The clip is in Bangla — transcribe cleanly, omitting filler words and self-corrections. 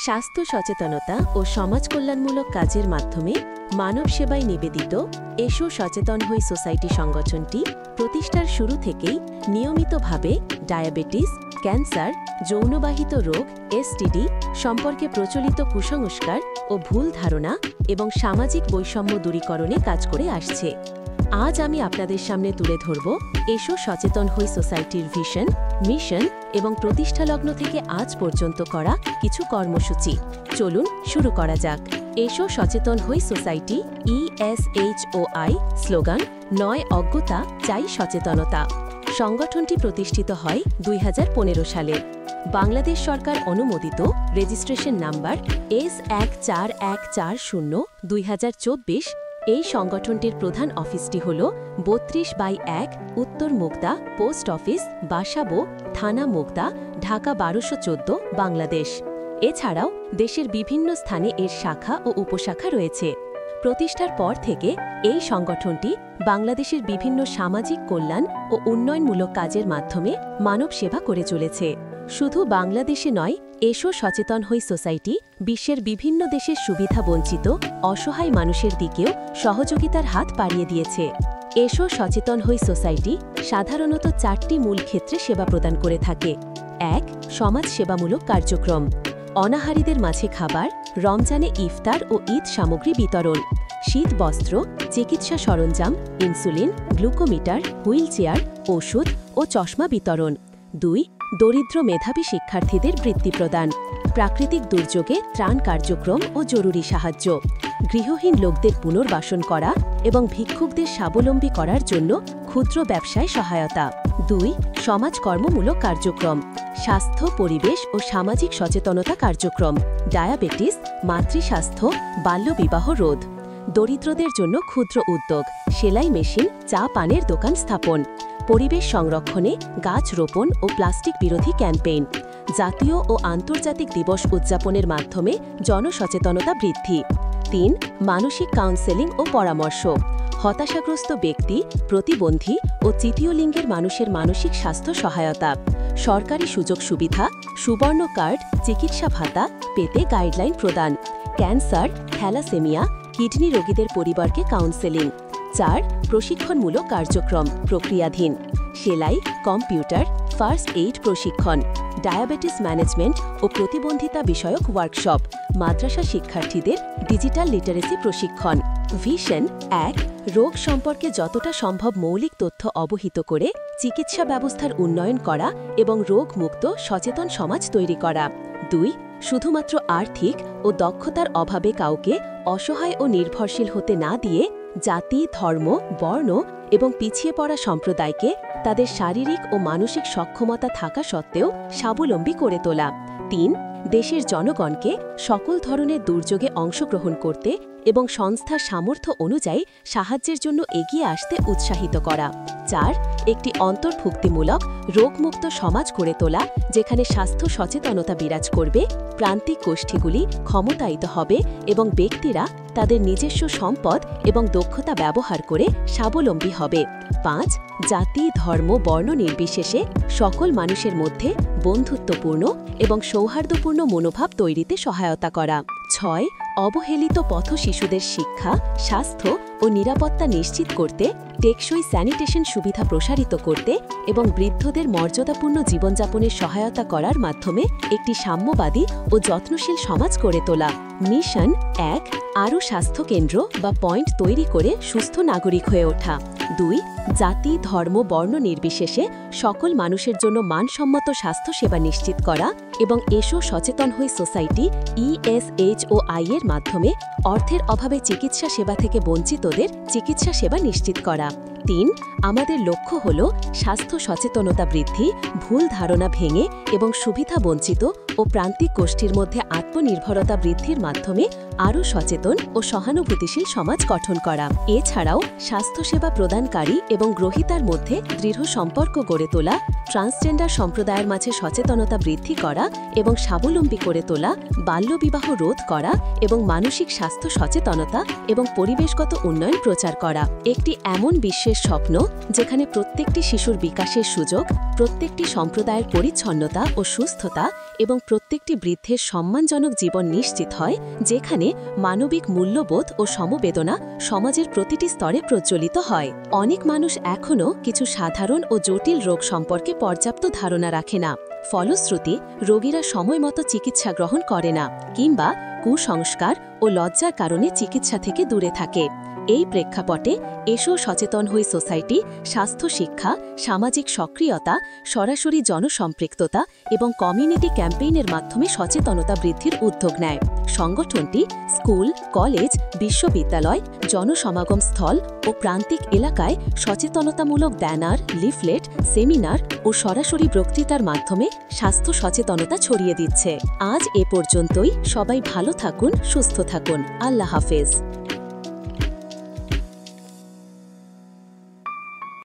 স্বাস্থ্য সচেতনতা ও সমাজ কল্যাণমূলক কাজের মাধ্যমে মানব সেবায় নিবেদিত এসো সচেতন হই সোসাইটি সংগঠনটি প্রতিষ্ঠার শুরু থেকেই নিয়মিতভাবে ডায়াবেটিস, ক্যান্সার, যৌনবাহিত রোগ এসটিডি সম্পর্কে প্রচলিত কুসংস্কার ও ভুল ধারণা এবং সামাজিক বৈষম্য দূরীকরণে কাজ করে আসছে। আজ আমি আপনাদের সামনে তুলে ধরব এসো সচেতন হই সোসাইটির ভিশন, মিশন এবং প্রতিষ্ঠালগ্ন থেকে আজ পর্যন্ত করা কিছু কর্মসূচি। চলুন শুরু করা যাক। এসো সচেতন হই সোসাইটি ESHOI স্লোগান নয় অজ্ঞতা চাই সচেতনতা। সংগঠনটি প্রতিষ্ঠিত হয় 2015 সালে। বাংলাদেশ সরকার অনুমোদিত রেজিস্ট্রেশন নাম্বার S14140/2024। এই সংগঠনটির প্রধান অফিসটি হল 32/1 উত্তর মুগদা পোস্ট অফিস, বাসাবো, থানা মুগদা, ঢাকা 1214, বাংলাদেশ। এছাড়াও দেশের বিভিন্ন স্থানে এর শাখা ও উপশাখা রয়েছে। প্রতিষ্ঠার পর থেকে এই সংগঠনটি বাংলাদেশের বিভিন্ন সামাজিক কল্যাণ ও উন্নয়নমূলক কাজের মাধ্যমে মানব সেবা করে চলেছে। শুধু বাংলাদেশে নয়, এসো সচেতন হই সোসাইটি বিশ্বের বিভিন্ন দেশের সুবিধা বঞ্চিত অসহায় মানুষের দিকেও সহযোগিতার হাত বাড়িয়ে দিয়েছে। এসো সচেতন হই সোসাইটি সাধারণত 4টি মূল ক্ষেত্রে সেবা প্রদান করে থাকে। 1. সমাজ সেবামূলক কার্যক্রম, অনাহারীদের মাঝে খাবার, রমজানে ইফতার ও ঈদ সামগ্রী বিতরণ, শীত বস্ত্র, চিকিৎসা সরঞ্জাম, ইনসুলিন, গ্লুকোমিটার, হুইল চেয়ার, ওষুধ ও চশমা বিতরণ। 2. দরিদ্র মেধাবী শিক্ষার্থীদের বৃত্তি প্রদান, প্রাকৃতিক দুর্যোগে ত্রাণ কার্যক্রম ও জরুরি সাহায্য, গৃহহীন লোকদের পুনর্বাসন করা এবং ভিক্ষুকদের স্বাবলম্বী করার জন্য ক্ষুদ্র ব্যবসায় সহায়তা। 2. সমাজকর্মমূলক কার্যক্রম, স্বাস্থ্য, পরিবেশ ও সামাজিক সচেতনতা কার্যক্রম, ডায়াবেটিস, মাতৃস্বাস্থ্য, বাল্যবিবাহ রোধ, দরিদ্রদের জন্য ক্ষুদ্র উদ্যোগ, সেলাই মেশিন, চা পানের দোকান স্থাপন, পরিবেশ সংরক্ষণে গাছ রোপণ ও প্লাস্টিক বিরোধী ক্যাম্পেইন, জাতীয় ও আন্তর্জাতিক দিবস উদযাপনের মাধ্যমে জনসচেতনতা বৃদ্ধি। 3. মানসিক কাউন্সেলিং ও পরামর্শ, হতাশাগ্রস্ত ব্যক্তি, প্রতিবন্ধী ও তৃতীয় লিঙ্গের মানুষের মানসিক স্বাস্থ্য সহায়তা, সরকারি সুযোগ সুবিধা, সুবর্ণ কার্ড, চিকিৎসা ভাতা পেতে গাইডলাইন প্রদান, ক্যান্সার, থ্যালাসেমিয়া, কিডনি রোগীদের পরিবারকে কাউন্সেলিং। 4. প্রশিক্ষণমূলক কার্যক্রম প্রক্রিয়াধীন, সেলাই, কম্পিউটার, ফার্স্ট এইড প্রশিক্ষণ, ডায়াবেটিস ম্যানেজমেন্ট ও প্রতিবন্ধিতা বিষয়ক ওয়ার্কশপ, মাদ্রাসা শিক্ষার্থীদের ডিজিটাল লিটারেসি প্রশিক্ষণ। ভিশন 1. রোগ সম্পর্কে যতটা সম্ভব মৌলিক তথ্য অবহিত করে চিকিৎসা ব্যবস্থার উন্নয়ন করা এবং রোগমুক্ত সচেতন সমাজ তৈরি করা। 2. শুধুমাত্র আর্থিক ও দক্ষতার অভাবে কাউকে অসহায় ও নির্ভরশীল হতে না দিয়ে জাতি, ধর্ম, বর্ণ এবং পিছিয়ে পড়া সম্প্রদায়কে তাদের শারীরিক ও মানসিক সক্ষমতা থাকা সত্ত্বেও স্বাবলম্বী করে তোলা। 3. দেশের জনগণকে সকল ধরনের দুর্যোগে অংশগ্রহণ করতে এবং সংস্থার সামর্থ্য অনুযায়ী সাহায্যের জন্য এগিয়ে আসতে উৎসাহিত করা। 4. একটি অন্তর্ভুক্তিমূলক রোগমুক্ত সমাজ গড়ে তোলা যেখানে স্বাস্থ্য সচেতনতা বিরাজ করবে, প্রান্তিক গোষ্ঠীগুলি ক্ষমতায়িত হবে এবং ব্যক্তিরা তাদের নিজস্ব সম্পদ এবং দক্ষতা ব্যবহার করে স্বাবলম্বী হবে। 5. জাতি, ধর্ম, বর্ণ নির্বিশেষে সকল মানুষের মধ্যে বন্ধুত্বপূর্ণ এবং সৌহার্দ্যপূর্ণ মনোভাব তৈরিতে সহায়তা করা। 6. অবহেলিত পথ শিশুদের শিক্ষা, স্বাস্থ্য ও নিরাপত্তা নিশ্চিত করতে টেকসই স্যানিটেশন সুবিধা প্রসারিত করতে এবং বৃদ্ধদের মর্যাদাপূর্ণ জীবনযাপনের সহায়তা করার মাধ্যমে একটি সাম্যবাদী ও যত্নশীল সমাজ গড়ে তোলা। মিশন 1. আরও স্বাস্থ্যকেন্দ্র বা পয়েন্ট তৈরি করে সুস্থ নাগরিক হয়ে ওঠা। 2. জাতি, ধর্ম, বর্ণ নির্বিশেষে সকল মানুষের জন্য মানসম্মত স্বাস্থ্যসেবা নিশ্চিত করা এবং এসো সচেতন হই সোসাইটি ESHOI এর মাধ্যমে অর্থের অভাবে চিকিৎসা সেবা থেকে বঞ্চিতদের চিকিৎসা সেবা নিশ্চিত করা। 3. আমাদের লক্ষ্য হল স্বাস্থ্য সচেতনতা বৃদ্ধি, ভুল ধারণা ভেঙে এবং সুবিধা বঞ্চিত ও প্রান্তিক গোষ্ঠীর মধ্যে আত্মনির্ভরতা বৃদ্ধির মাধ্যমে আরও সচেতন ও সহানুভূতিশীল সমাজ গঠন করা। এছাড়াও স্বাস্থ্যসেবা প্রদানকারী এবং গ্রহীতার মধ্যে দৃঢ় সম্পর্ক গড়ে তোলা, ট্রান্সজেন্ডার সম্প্রদায়ের মাঝে সচেতনতা বৃদ্ধি করা এবং স্বাবলম্বী করে তোলা, বাল্যবিবাহ রোধ করা এবং মানসিক স্বাস্থ্য সচেতনতা এবং পরিবেশগত উন্নয়ন প্রচার করা। একটি এমন বিশ্বের পরিবারের স্বপ্ন, যেখানে প্রত্যেকটি শিশুর বিকাশের সুযোগ, প্রত্যেকটি সম্প্রদায়ের পরিচ্ছন্নতা ও সুস্থতা এবং প্রত্যেকটি বৃদ্ধের সম্মানজনক জীবন নিশ্চিত হয়, যেখানে মানবিক মূল্যবোধ ও সমবেদনা সমাজের প্রতিটি স্তরে প্রজ্বলিত হয়। অনেক মানুষ এখনও কিছু সাধারণ ও জটিল রোগ সম্পর্কে পর্যাপ্ত ধারণা রাখে না। ফলশ্রুতি, রোগীরা সময়মতো চিকিৎসা গ্রহণ করে না কিংবা কুসংস্কার ও লজ্জার কারণে চিকিৎসা থেকে দূরে থাকে। এই প্রেক্ষাপটে এসো সচেতন হই সোসাইটি স্বাস্থ্য শিক্ষা, সামাজিক সক্রিয়তা, সরাসরি জনসম্পৃক্ততা এবং কমিউনিটি ক্যাম্পেইনের মাধ্যমে সচেতনতা বৃদ্ধির উদ্যোগ নেয়। সংগঠনটি স্কুল, কলেজ, বিশ্ববিদ্যালয়, জনসমাগম স্থল ও প্রান্তিক এলাকায় সচেতনতামূলক ব্যানার, লিফলেট, সেমিনার ও সরাসরি বক্তৃতার মাধ্যমে স্বাস্থ্য সচেতনতা ছড়িয়ে দিচ্ছে। আজ এ পর্যন্তই। সবাই ভালো থাকুন, সুস্থ থাকুন। আল্লাহ হাফেজ।